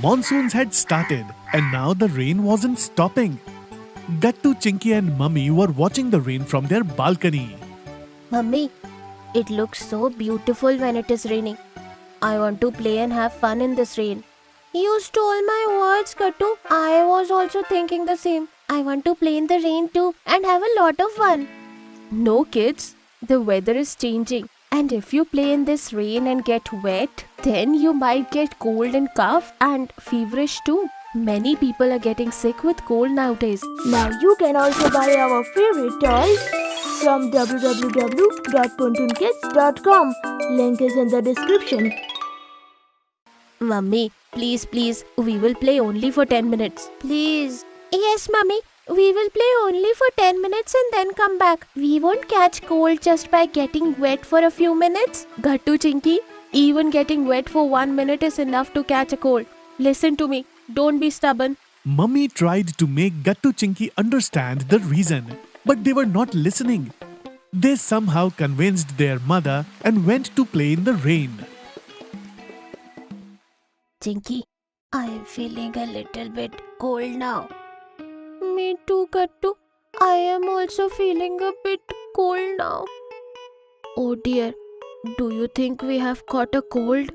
Monsoons had started and now the rain wasn't stopping. Gattu, Chinky and Mummy were watching the rain from their balcony. Mummy, it looks so beautiful when it is raining. I want to play and have fun in this rain. You stole my words, Kattu. I was also thinking the same. I want to play in the rain too and have a lot of fun. No, kids. The weather is changing. And if you play in this rain and get wet, then you might get cold and cough and feverish too. Many people are getting sick with cold nowadays. Now you can also buy our favorite toys from www.pontoonkids.com. Link is in the description. Mummy, please, we will play only for 10 minutes. Please. Yes, Mummy. We will play only for 10 minutes and then come back. We won't catch cold just by getting wet for a few minutes. Gattu, Chinky, even getting wet for 1 minute is enough to catch a cold. Listen to me. Don't be stubborn. Mummy tried to make Gattu, Chinky understand the reason, but they were not listening. They somehow convinced their mother and went to play in the rain. Chinky, I am feeling a little bit cold now. Me too, Gattu. I am also feeling a bit cold now. Oh dear, do you think we have caught a cold?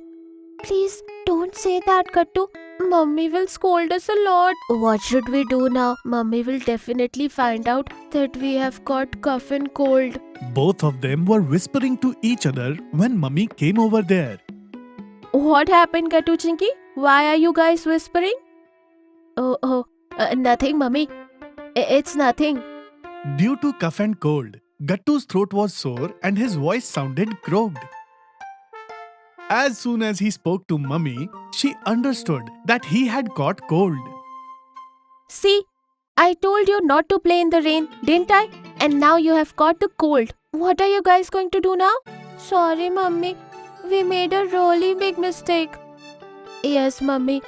Please don't say that, Gattu. Mummy will scold us a lot. What should we do now? Mummy will definitely find out that we have caught cough and cold. Both of them were whispering to each other when Mummy came over there. What happened, Gattu, Chinky? Why are you guys whispering? Nothing, Mummy. It's nothing. Due to cough and cold, Gattu's throat was sore and his voice sounded croaked. As soon as he spoke to Mummy, she understood that he had caught cold. See, I told you not to play in the rain, didn't I? And now you have caught the cold. What are you guys going to do now? Sorry, Mummy. We made a really big mistake. Yes, Mummy.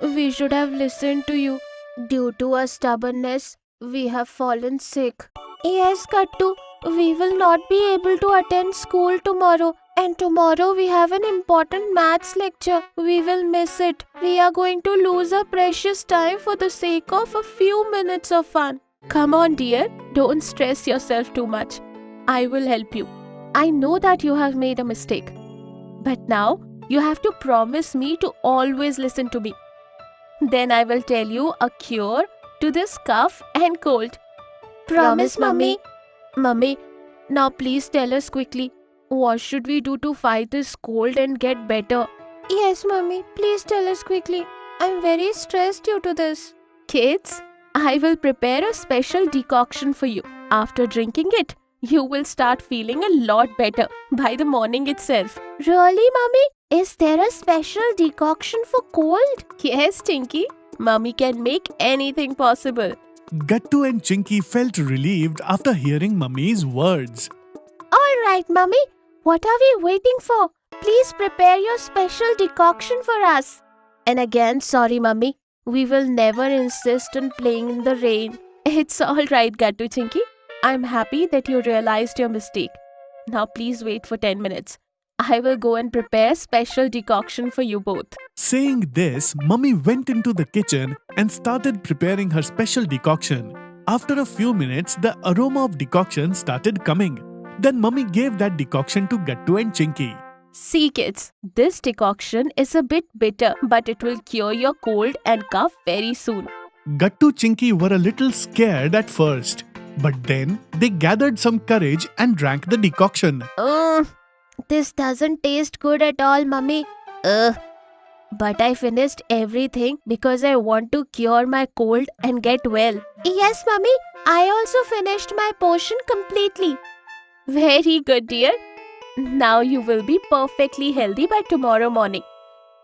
We should have listened to you. Due to our stubbornness, we have fallen sick. Yes, Kattu. We will not be able to attend school tomorrow. And tomorrow we have an important maths lecture. We will miss it. We are going to lose our precious time for the sake of a few minutes of fun. Come on, dear. Don't stress yourself too much. I will help you. I know that you have made a mistake. But now, you have to promise me to always listen to me. Then I will tell you a cure to this cough and cold. Promise, Mummy. Mummy, now please tell us quickly. What should we do to fight this cold and get better? Yes, Mummy. Please tell us quickly. I'm very stressed due to this. Kids, I will prepare a special decoction for you. After drinking it, you will start feeling a lot better by the morning itself. Really, Mummy? Is there a special decoction for cold? Yes, Chinky. Mummy can make anything possible. Gattu and Chinky felt relieved after hearing Mummy's words. All right, Mummy. What are we waiting for? Please prepare your special decoction for us. And again, sorry, Mummy. We will never insist on playing in the rain. It's all right, Gattu, Chinky. I'm happy that you realized your mistake. Now please wait for 10 minutes. I will go and prepare special decoction for you both. Saying this, Mummy went into the kitchen and started preparing her special decoction. After a few minutes, the aroma of decoction started coming. Then Mummy gave that decoction to Gattu and Chinky. See, kids, this decoction is a bit bitter, but it will cure your cold and cough very soon. Gattu, Chinky were a little scared at first, but then they gathered some courage and drank the decoction. This doesn't taste good at all, Mummy. But I finished everything because I want to cure my cold and get well. Yes, Mummy. I also finished my potion completely. Very good, dear. Now you will be perfectly healthy by tomorrow morning.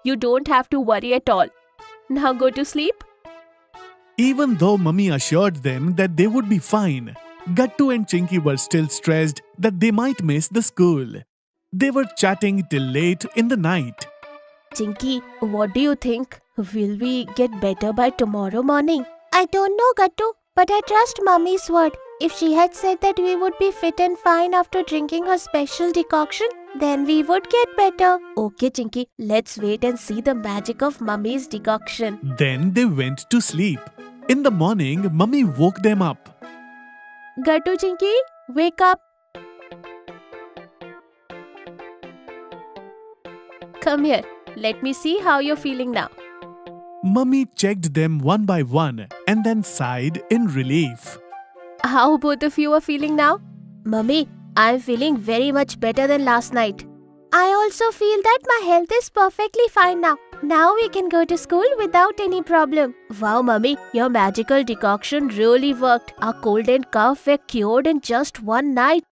You don't have to worry at all. Now go to sleep. Even though Mummy assured them that they would be fine, Gattu and Chinky were still stressed that they might miss the school. They were chatting till late in the night. Chinky, what do you think? Will we get better by tomorrow morning? I don't know, Gattu, but I trust Mummy's word. If she had said that we would be fit and fine after drinking her special decoction, then we would get better. Okay, Chinky, let's wait and see the magic of Mummy's decoction. Then they went to sleep. In the morning, Mummy woke them up. Gattu, Chinky, wake up. Come here. Let me see how you're feeling now. Mummy checked them one by one and then sighed in relief. How both of you are feeling now? Mummy, I'm feeling very much better than last night. I also feel that my health is perfectly fine now. Now we can go to school without any problem. Wow, Mummy, your magical decoction really worked. Our cold and cough were cured in just one night.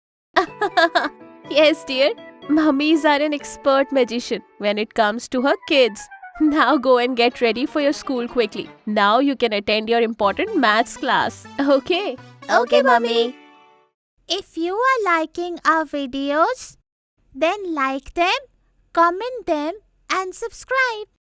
Yes, dear. Mummies are an expert magician when it comes to her kids. Now go and get ready for your school quickly. Now you can attend your important maths class. Okay? Okay, Mummy. If you are liking our videos, then like them, comment them and subscribe.